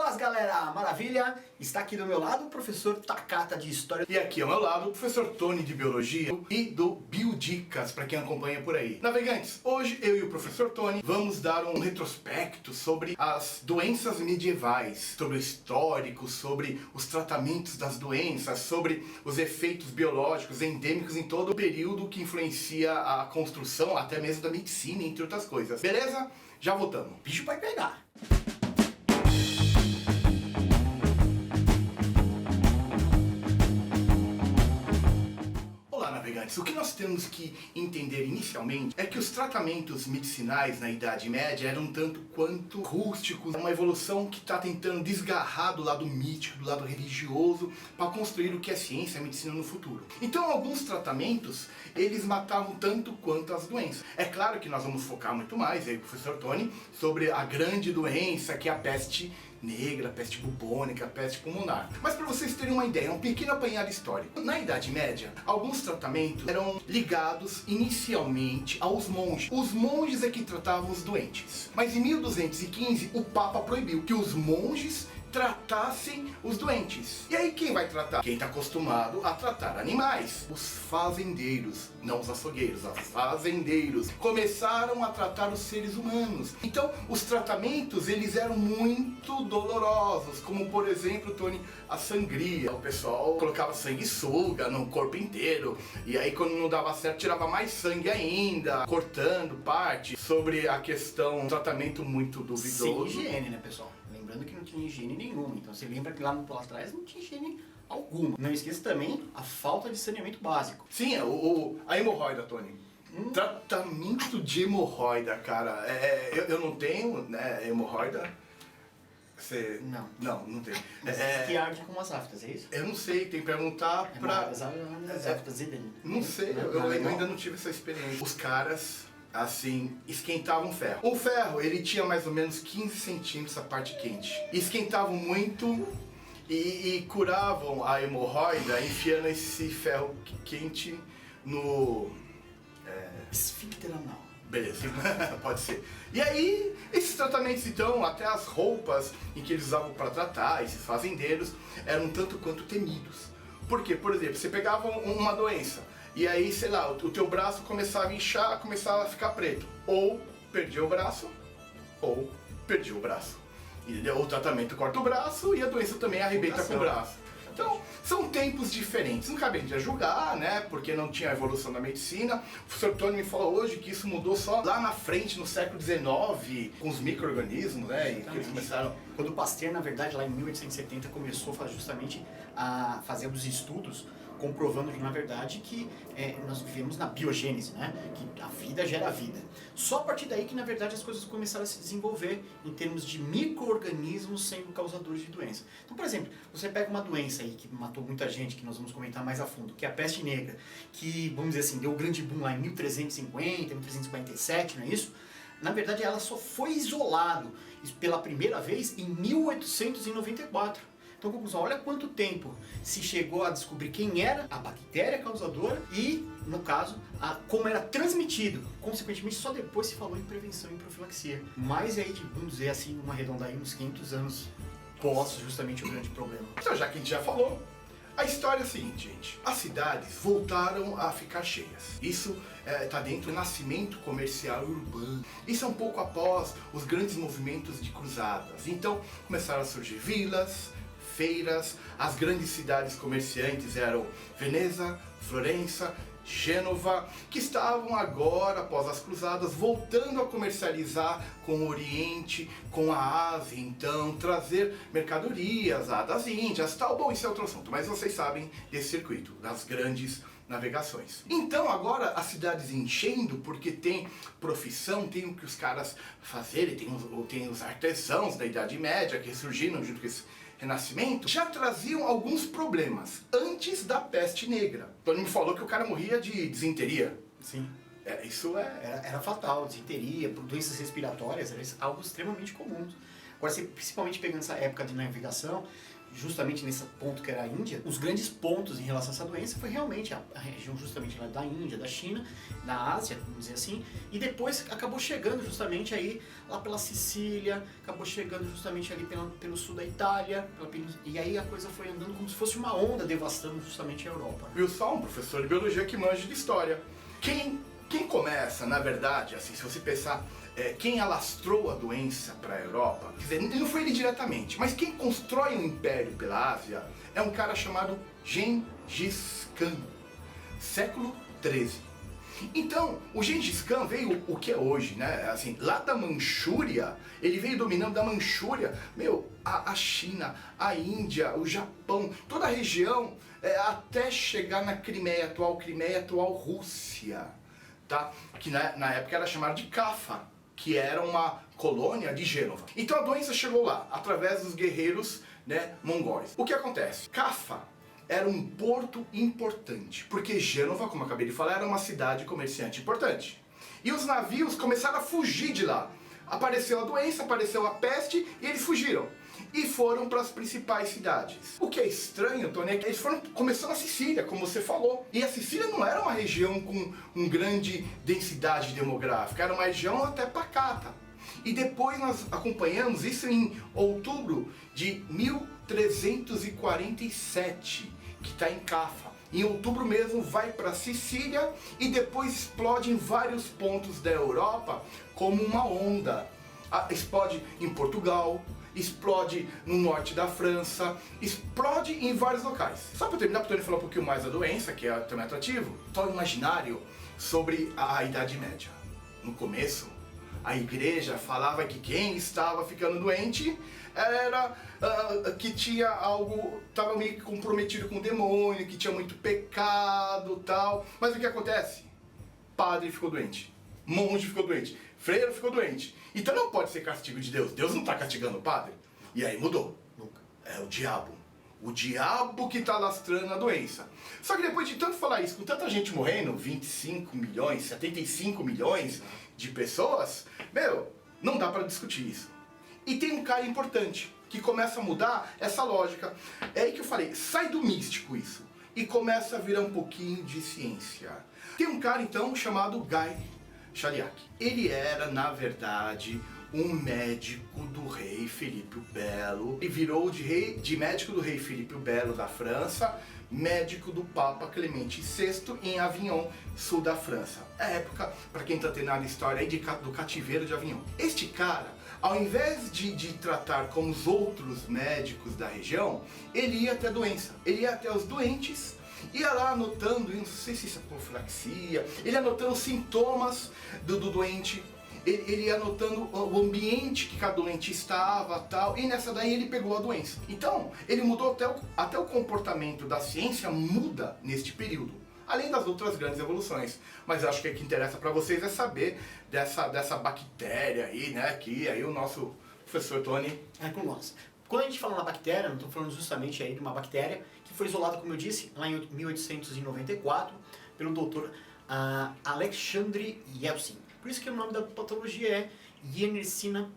Buenas, galera! Maravilha? Está aqui do meu lado o professor Takata de História. E aqui ao meu lado o professor Tony de Biologia e do Biodicas, para quem acompanha por aí. Navegantes, hoje eu e o professor Tony vamos dar um retrospecto sobre as doenças medievais, sobre o histórico, sobre os tratamentos das doenças, sobre os efeitos biológicos endêmicos em todo o período que influencia a construção, até mesmo da medicina, entre outras coisas. Beleza? Já voltamos. O bicho vai pegar. O que nós temos que entender inicialmente é que os tratamentos medicinais na Idade Média eram tanto quanto rústicos, uma evolução que está tentando desgarrar do lado mítico, do lado religioso, para construir o que é ciência e medicina no futuro. Então alguns tratamentos, eles matavam tanto quanto as doenças. É claro que nós vamos focar muito mais, aí o professor Tony, sobre a grande doença que é a peste negra, a peste bubônica, a peste pulmonar. Mas para vocês terem uma ideia, um pequeno apanhado histórico. Na Idade Média, alguns tratamentos eram ligados inicialmente aos monges. Os monges é que tratavam os doentes. Mas em 1215, o Papa proibiu que os monges tratassem os doentes. E aí quem vai tratar? Quem está acostumado a tratar animais. Os fazendeiros, não os açougueiros, os fazendeiros começaram a tratar os seres humanos. Então os tratamentos eles eram muito dolorosos, como por exemplo, Tony, a sangria. O pessoal colocava sanguessuga no corpo inteiro e aí quando não dava certo tirava mais sangue ainda, cortando parte. Sobre a questão do tratamento muito duvidoso. Sem higiene, né, pessoal? Lembrando que não tinha higiene nenhuma, então você lembra que lá atrás não tinha higiene alguma. Não esqueça também a falta de saneamento básico. Sim, a hemorroida, Tony. Tratamento de hemorroida, cara. Eu não tenho, né, hemorroida. Você... Não tenho. Que arde com as aftas, é isso? Eu não sei, tem que perguntar pra... Não sei, eu ainda não tive essa experiência. Os caras... assim, esquentavam ferro. O ferro, ele tinha mais ou menos 15 centímetros a parte quente. Esquentavam muito e curavam a hemorroida enfiando esse ferro quente no... esfíncter anal. Beleza, pode ser. E aí, esses tratamentos então, até as roupas em que eles usavam para tratar, esses fazendeiros, eram tanto quanto temidos. Por quê? Por exemplo, você pegava uma doença, e aí, sei lá, o teu braço começava a inchar, começava a ficar preto. Ou perdia o braço, ou perdia o braço. E o tratamento corta o braço e a doença também arrebenta com o braço. Então, são tempos diferentes. Não cabe a gente julgar, né? Porque não tinha a evolução da medicina. O professor Tony me falou hoje que isso mudou só lá na frente, no século XIX, com os micro-organismos, né? E que eles começaram... Quando o Pasteur, na verdade, lá em 1870, começou justamente a fazer os estudos comprovando que, na verdade, que nós vivemos na biogênese, né? Que a vida gera vida. Só a partir daí que, na verdade, as coisas começaram a se desenvolver em termos de micro-organismos sendo causadores de doença. Então, por exemplo, você pega uma doença aí que matou muita gente, que nós vamos comentar mais a fundo, que é a peste negra, que, vamos dizer assim, deu um grande boom lá em 1350, 1347, não é isso? Na verdade, ela só foi isolado pela primeira vez em 1894. Então, conclusão, olha quanto tempo se chegou a descobrir quem era a bactéria causadora e, no caso, como era transmitido. Consequentemente, só depois se falou em prevenção e profilaxia. Mas aí, vamos dizer assim, uma arredondar aí uns 500 anos pós justamente o grande problema. Então, já que a gente já falou, a história é a seguinte, gente. As cidades voltaram a ficar cheias. Isso está dentro do nascimento comercial e urbano. Isso é um pouco após os grandes movimentos de cruzadas. Então, começaram a surgir vilas, feiras, as grandes cidades comerciantes eram Veneza, Florença, Gênova, que estavam agora, após as cruzadas, voltando a comercializar com o Oriente, com a Ásia, então, trazer mercadorias das Índias, tal. Bom, isso é outro assunto, mas vocês sabem desse circuito, das grandes navegações. Então agora as cidades enchendo porque tem profissão, tem o que os caras fazerem, tem os artesãos da Idade Média que surgiram junto com esse Renascimento, já traziam alguns problemas antes da peste negra. Tony me falou que o cara morria de disenteria. Sim. Isso era fatal, disenteria, doenças respiratórias, era algo extremamente comum. Agora, principalmente pegando essa época de navegação, justamente nesse ponto que era a Índia, os grandes pontos em relação a essa doença foi realmente a região justamente lá da Índia, da China, da Ásia, vamos dizer assim, e depois acabou chegando justamente aí lá pela Sicília, acabou chegando justamente ali pelo sul da Itália, e aí a coisa foi andando como se fosse uma onda devastando justamente a Europa. Viu só, um professor de biologia que manja de história. Quem começa, na verdade, assim, se você pensar, quem alastrou a doença para a Europa, quer dizer, não foi ele diretamente, mas quem constrói um império pela Ásia é um cara chamado Gengis Khan, século XIII. Então, o Gengis Khan veio o que é hoje, né? Assim, lá da Manchúria, ele veio dominando da Manchúria, a China, a Índia, o Japão, toda a região, até chegar na Crimeia, atual Rússia, tá? Que na época era chamada de Cafa, que era uma colônia de Gênova. Então a doença chegou lá, através dos guerreiros, né, mongóis. O que acontece? Cafa era um porto importante, porque Gênova, como eu acabei de falar, era uma cidade comerciante importante. E os navios começaram a fugir de lá. Apareceu a doença, apareceu a peste, e eles fugiram. E foram para as principais cidades. O que é estranho, Tony, é que eles foram começando na Sicília, como você falou. E a Sicília não era uma região com uma grande densidade demográfica, era uma região até pacata. E depois nós acompanhamos isso em outubro de 1347, que está em Cafa. Em outubro mesmo vai para Sicília e depois explode em vários pontos da Europa como uma onda. Explode em Portugal, explode no norte da França, explode em vários locais. Só para terminar, para eu falar um pouquinho mais da doença, que é também atrativo, todo imaginário sobre a Idade Média. No começo, a igreja falava que quem estava ficando doente era que tinha algo, estava meio comprometido com o demônio, que tinha muito pecado, tal. Mas o que acontece? Padre ficou doente, monge ficou doente, freiro ficou doente. Então não pode ser castigo de Deus. Deus não está castigando o padre. E aí mudou. Nunca. É o diabo. O diabo que está lastrando a doença. Só que depois de tanto falar isso, com tanta gente morrendo, 25 milhões, 75 milhões de pessoas, não dá para discutir isso. E tem um cara importante que começa a mudar essa lógica. É aí que eu falei, sai do místico isso. E começa a virar um pouquinho de ciência. Tem um cara então chamado Guy Chaliac. Ele era, na verdade, um médico do rei Filipe o Belo. E virou de médico do rei Filipe o Belo da França, médico do Papa Clemente VI em Avignon, sul da França. É época, para quem está tendo a história aí, do cativeiro de Avignon. Este cara, ao invés de tratar como os outros médicos da região, ele ia até a doença. Ele ia até os doentes, ia lá anotando, não sei se isso é profilaxia, ele anotando sintomas do doente, ele ia anotando o ambiente que cada doente estava, tal, e nessa daí ele pegou a doença. Então, ele mudou até o comportamento da ciência muda neste período, além das outras grandes evoluções. Mas eu acho que o que interessa para vocês é saber dessa bactéria aí, né, que aí o nosso professor Tony... É com nós. Quando a gente fala na bactéria, não estou falando justamente aí de uma bactéria que foi isolada, como eu disse, lá em 1894, pelo doutor Alexandre Yeltsin. Por isso que o nome da patologia é Yersinia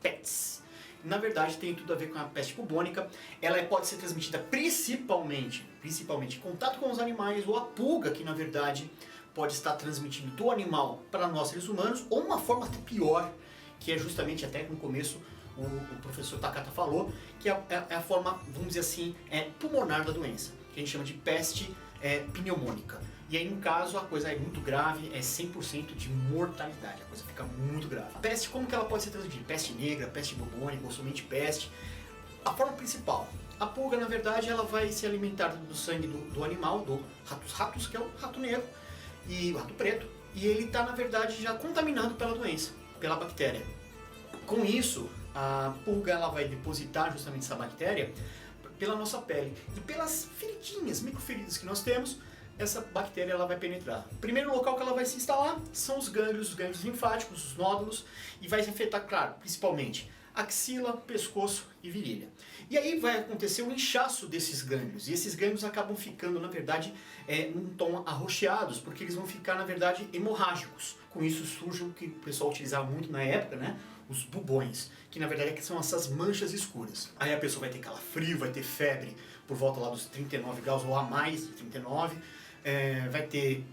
pestis. Na verdade, tem tudo a ver com a peste bubônica. Ela pode ser transmitida principalmente em contato com os animais, ou a pulga, que na verdade pode estar transmitindo do animal para nós seres humanos, ou uma forma até pior, que é justamente até no começo o professor Takata falou, que é a forma, vamos dizer assim, pulmonar da doença, que a gente chama de peste pneumônica. E aí, no caso, a coisa é muito grave, é 100% de mortalidade, a coisa fica muito grave. A peste, como que ela pode ser transmitida? Peste negra, peste bubônica ou somente peste? A forma principal, a pulga, na verdade, ela vai se alimentar do sangue do animal, do ratus, que é o rato negro, e o rato preto, e ele está, na verdade, já contaminado pela doença, pela bactéria. Com isso, a pulga ela vai depositar justamente essa bactéria pela nossa pele. E pelas feridinhas, microferidas que nós temos, essa bactéria ela vai penetrar. O primeiro local que ela vai se instalar são os gânglios linfáticos, os nódulos, e vai afetar, claro, principalmente axila, pescoço e virilha. E aí vai acontecer um inchaço desses gânglios, e esses gânglios acabam ficando, na verdade, num tom arroxeados, porque eles vão ficar, na verdade, hemorrágicos. Com isso surge o que o pessoal utilizava muito na época, né? Os bubões, que na verdade são essas manchas escuras. Aí a pessoa vai ter calafrio, vai ter febre por volta lá dos 39 graus ou a mais de 39, vai ter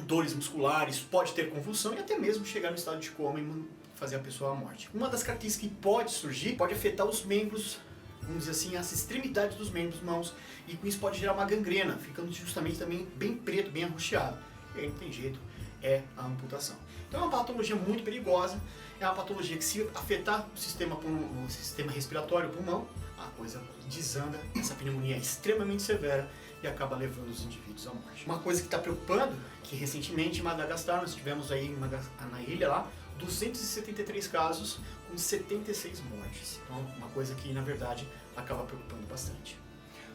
dores musculares, pode ter convulsão e até mesmo chegar no estado de coma e fazer a pessoa à morte. Uma das características que pode surgir, pode afetar os membros, vamos dizer assim, as extremidades dos membros, mãos, e com isso pode gerar uma gangrena, ficando justamente também bem preto, bem arroxeado. E aí não tem jeito, é a amputação. Então é uma patologia muito perigosa, é uma patologia que se afetar o sistema respiratório, o pulmão, a coisa desanda, essa pneumonia é extremamente severa e acaba levando os indivíduos à morte. Uma coisa que está preocupando, que recentemente em Madagascar, nós tivemos aí na ilha lá, 273 casos com 76 mortes. Então uma coisa que na verdade acaba preocupando bastante.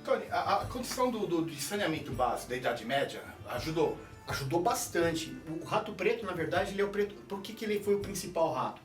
Tony, a condição de saneamento básico da Idade Média ajudou? Ajudou bastante. O rato preto, na verdade, ele é o preto. Por que ele foi o principal rato?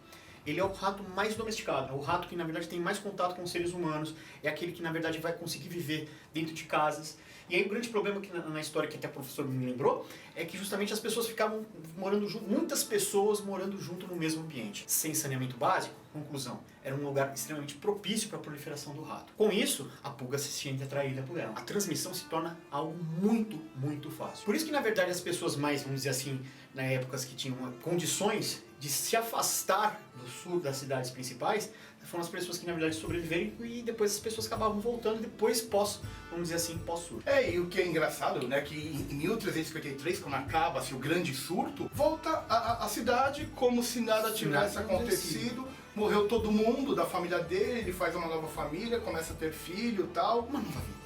Ele é o rato mais domesticado, é o rato que na verdade tem mais contato com os seres humanos, é aquele que na verdade vai conseguir viver dentro de casas. E aí o grande problema que na história que até o professor me lembrou, é que justamente as pessoas ficavam morando junto, muitas pessoas morando junto no mesmo ambiente. Sem saneamento básico, conclusão, era um lugar extremamente propício para a proliferação do rato. Com isso, a pulga se sente atraída por ela. A transmissão se torna algo muito, muito fácil. Por isso que na verdade as pessoas mais, vamos dizer assim, na épocas que tinham condições de se afastar do sul das cidades principais, foram as pessoas que na verdade sobreviveram e depois as pessoas acabavam voltando depois vamos dizer assim, pós-surto. E o que é engraçado, né, que em 1353, quando acaba-se o grande surto, volta a cidade como se nada tivesse acontecido, morreu todo mundo da família dele, ele faz uma nova família, começa a ter filho e tal. Uma nova vida.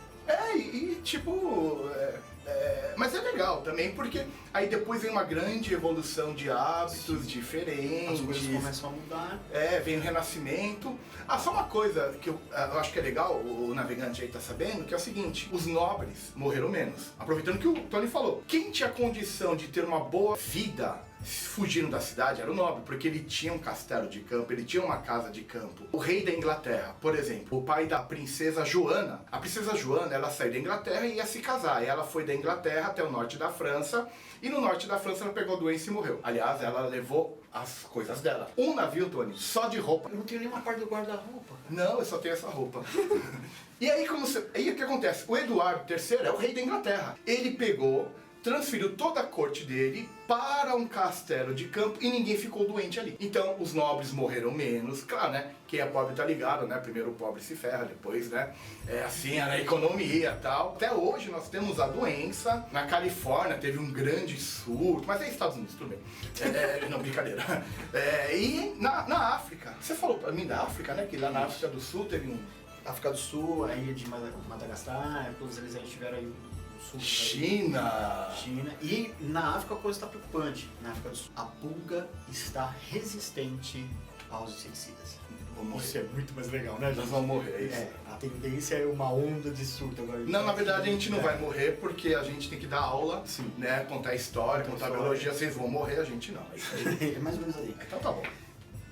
Mas é legal também, porque aí depois vem uma grande evolução de hábitos diferentes. As coisas começam a mudar. Vem o renascimento. Só uma coisa que eu acho que é legal, o navegante aí tá sabendo, que é o seguinte, os nobres morreram menos. Aproveitando o que o Tony falou. Quem tinha condição de ter uma boa vida fugindo da cidade era o nobre, porque ele tinha um castelo de campo, ele tinha uma casa de campo. O rei da Inglaterra, por exemplo, o pai da princesa Joana. A princesa Joana, ela saiu da Inglaterra e ia se casar. E ela foi da Inglaterra até o norte da França, e no norte da França ela pegou doença e morreu. Aliás, ela levou as coisas dela. Um navio, Tony, só de roupa. Eu não tenho nenhuma parte do guarda-roupa. Não, eu só tenho essa roupa. E aí, aí o que acontece? O Eduardo III é o rei da Inglaterra. Ele pegou, transferiu toda a corte dele para um castelo de campo e ninguém ficou doente ali. Então os nobres morreram menos, claro, né? Quem é pobre tá ligado, né? Primeiro o pobre se ferra, depois, né? É assim, a economia e tal. Até hoje nós temos a doença. Na Califórnia teve um grande surto, mas é Estados Unidos, tudo bem. Não, brincadeira. E na África, você falou pra mim da África, né? Que lá na África do Sul teve um... África do Sul, a ilha de Madagascar, todos eles aí tiveram aí China. E na África a coisa está preocupante. Na África do Sul, a pulga está resistente aos inseticidas. Isso é muito mais legal, né? Nós vamos morrer, é isso. A tendência é uma onda de surto agora. Não, na verdade a gente não vai morrer porque a gente tem que dar aula, né? Contar história, contar biologia. Vocês vão morrer, a gente não. É isso aí. É mais ou menos aí. Então tá bom.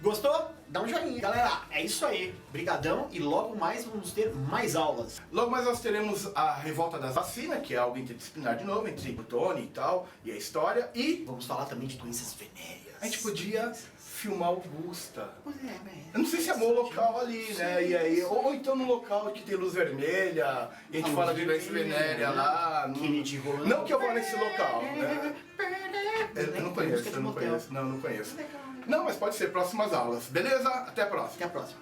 Gostou? Dá um joinha. Galera, é isso aí. Brigadão e logo mais vamos ter mais aulas. Logo mais nós teremos a revolta das vacinas, que é algo interdisciplinar de novo, entre o Tony e tal, e a história. E vamos falar também de doenças venéreas. A gente podia filmar Augusta. Velho. Eu não sei se é bom local ali, né? E aí, ou então no local que tem luz vermelha, e a gente fala de doença venérea lá. Não que eu vá nesse local, né? Eu não conheço. Não, mas pode ser próximas aulas. Beleza? Até a próxima. Até a próxima.